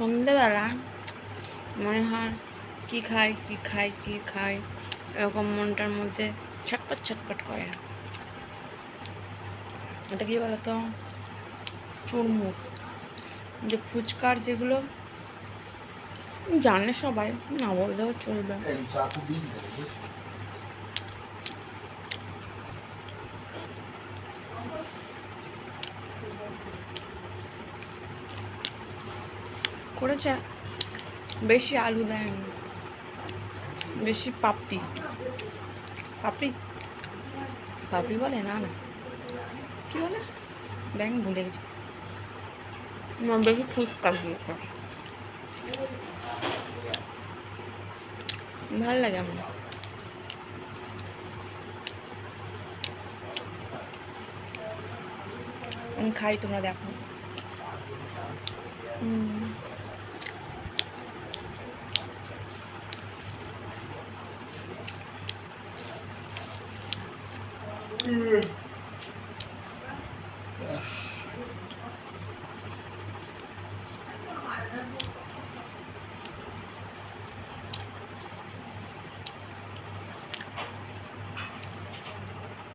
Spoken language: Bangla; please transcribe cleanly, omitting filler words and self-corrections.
সন্ধেবেলা মনে হয় কি খাই এরকম মনটার মধ্যে ছটপট করে। এটা কি বলতো, চুরমুর, যে ফুচকার যেগুলো জানে সবাই, না বললেও চলবে। করেছে, বেশি আলু দেয়নি, বেশি পাপড়ি বলে না কি বলে, ব্যাং ভুলে গেছি, বেশি ফুচকা দিয়েছে, ভালো লাগে আমার। আমি খাই, তোমরা দেখো।